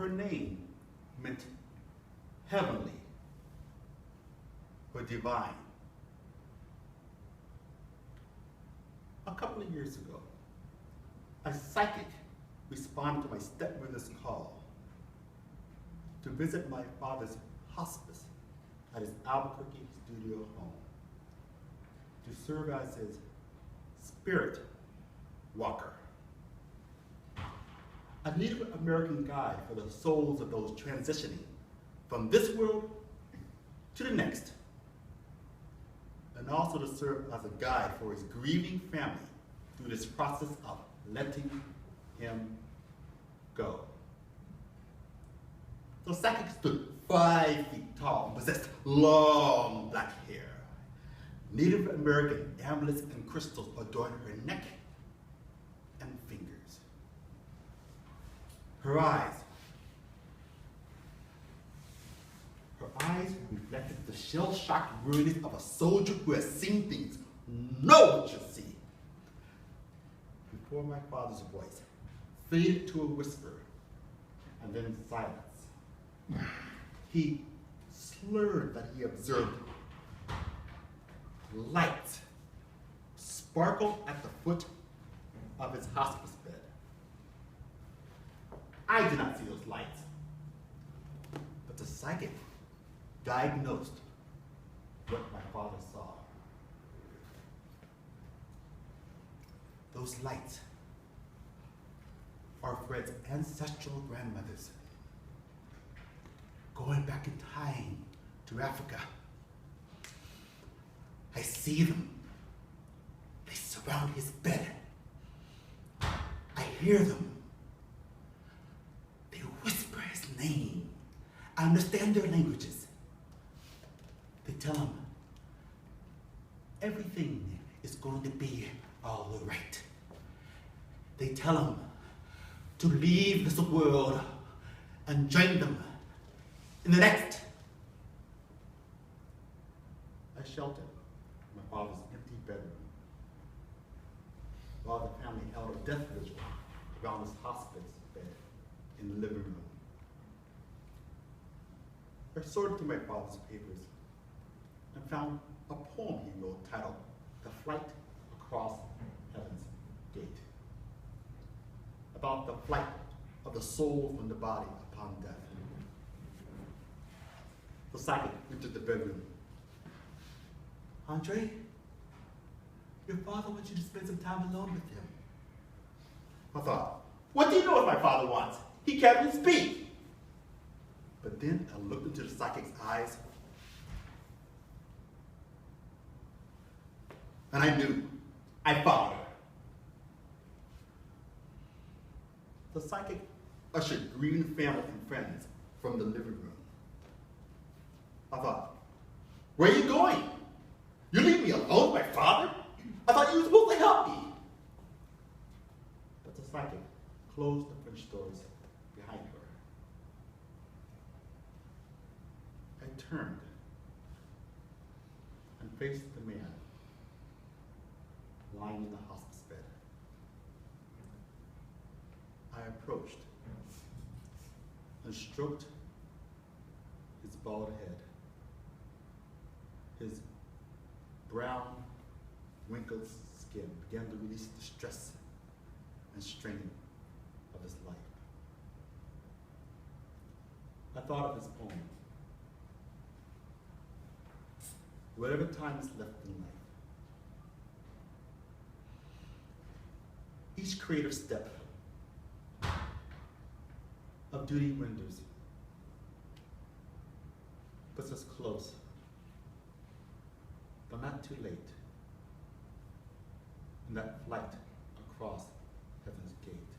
her name meant heavenly or divine. A couple of years ago, a psychic responded to my stepmother's call to visit my father's hospice at his Albuquerque studio home to serve as his spirit walker, a Native American guide for the souls of those transitioning from this world to the next, and also to serve as a guide for his grieving family through this process of letting him go. The psychic stood 5 feet tall and possessed long black hair. Native American amulets and crystals adorned her neck and fingers. Her eyes reflected the shell-shocked brilliance of a soldier who has seen things no one should see. Before my father's voice faded to a whisper and then silence, he slurred that he observed light sparkle at the foot of his hospice bed. I did not see those lights, but the psychic diagnosed what my father saw. Those lights are Fred's ancestral grandmothers going back in time to Africa. I see them. They surround his bed. I hear them. They whisper his name. I understand their languages. They tell him everything is going to be all right. They tell him to leave this world and join them in the next. I sheltered my father's empty bedroom while the family held a death vigil around his hospice bed in the living room. I sorted through my father's papers and found a poem he wrote titled "The Flight Across Heaven's Gate," about the flight of the soul from the body upon death. The psychic entered the bedroom. "Andre, your father wants you to spend some time alone with him." I thought, what do you know what my father wants? He can't even speak. But then I looked into the psychic's eyes, and I knew. I followed her. The psychic ushered grieving family and friends from the living room. I thought, where are you going? You leave me alone with my father? I thought you were supposed to help me. But the psychic closed the French doors behind her. I turned and faced the man lying in the hospice bed. I approached and stroked his bald head, his brown, wrinkled skin began to release the stress and strain of his life. I thought of his poem. Whatever time is left in life, each creative step of duty renders puts us close, but not too late, in that flight across heaven's gate.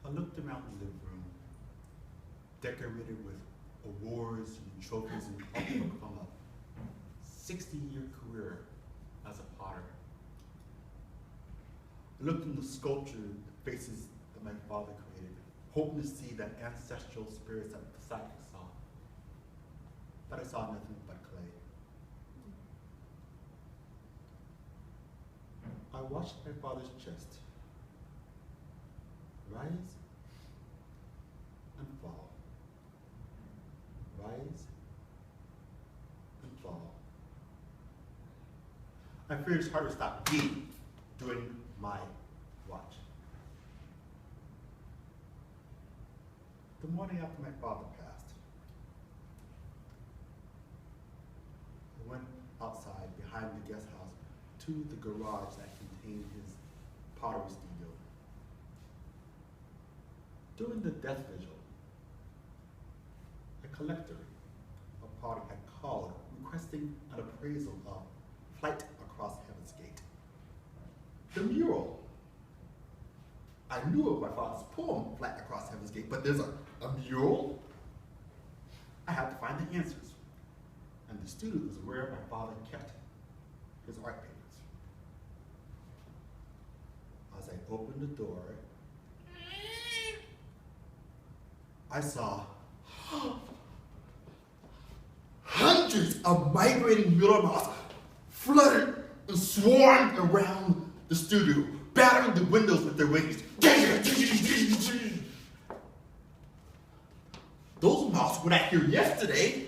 I looked around the living room, decorated with awards and trophies and culture from a 60-year career as a potter. I looked in the sculpture faces that my father created, hoping to see that ancestral spirits that the psychic saw. But I saw nothing but clay. I watched my father's chest, rise and fall, rise and fall. I feared his heart would stop beating during my watch. The morning after my father passed, I went outside behind the guest house to the garage that contained his pottery studio. During the death vigil, a collector of pottery had called requesting an appraisal of Flight Across Heaven's Gate. The mural. I knew of my father's poem, Flight Across Heaven's Gate, but there's a mural? I had to find the answers. And the studio was where my father kept his art papers. As I opened the door, I saw hundreds of migrating miller moths fluttered and swarmed around the studio, battering the windows with their wings. Those moths were not here yesterday.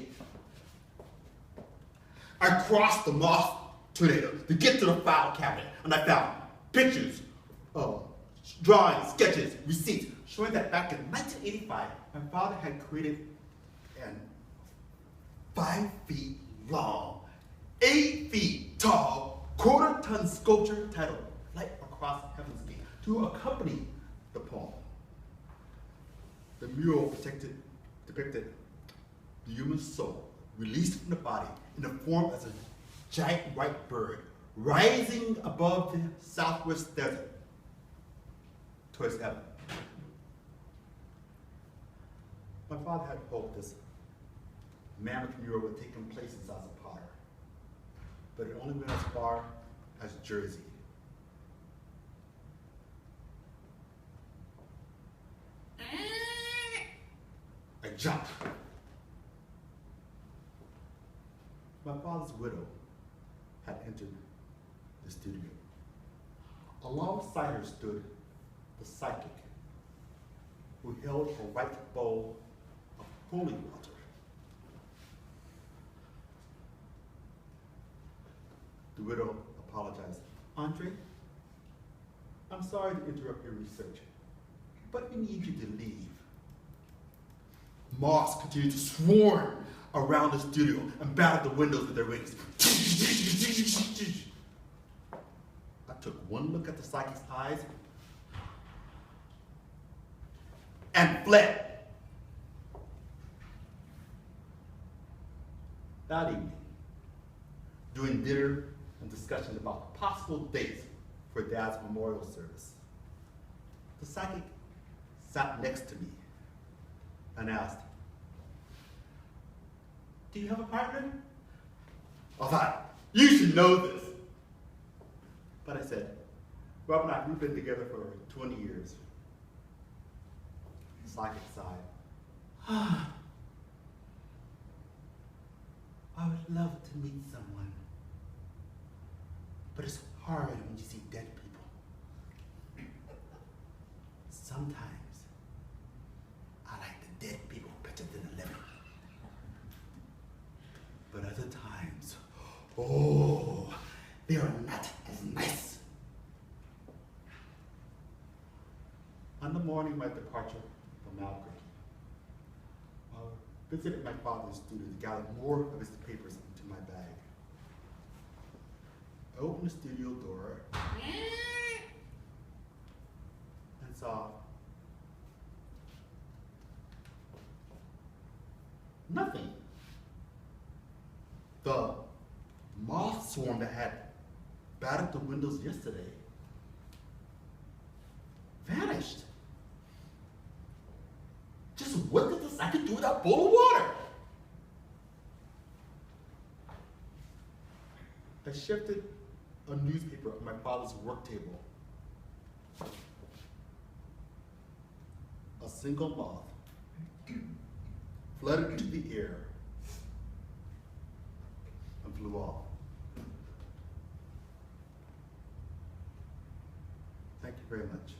I crossed the moth tornado to get to the file cabinet, and I found pictures, drawings, sketches, receipts, showing that back in 1985, my father had created an 5 feet long, 8 feet tall, quarter-ton sculpture titled Flight Across Heaven's Gate to accompany the poem. The mural depicted the human soul released from the body in the form as a giant white bird rising above the southwest desert towards heaven. My father had hoped this mammoth mural would take him places as a potter, but it only went as far as Jersey. I jumped. My father's widow had entered the studio. Alongside her stood the psychic, who held a white bowl of holy water. The widow apologized. Andre, I'm sorry to interrupt your research, but we need you to leave. Moths continued to swarm around the studio and battered the windows with their wings. I took one look at the psychic's eyes and fled. That evening, during dinner and discussions about possible dates for Dad's memorial service, the psychic sat next to me and asked, "Do you have a partner?" I thought, you should know this. But I said, Rob and I, we've been together for 20 years. The psychic sighed. I would love to meet someone, but it's hard when you see dead people. Sometimes I like the dead people better than the living. But other times, oh, they are not as nice. On the morning of my departure from Malcolm, I visited my father's studio to gather more of his papers into my bag. I opened the studio door and saw nothing. The moth swarm that had battered the windows yesterday vanished. Just what did the psychic do with that bowl of water? I shifted a newspaper on my father's work table. A single moth fluttered into the air and flew off. Thank you very much.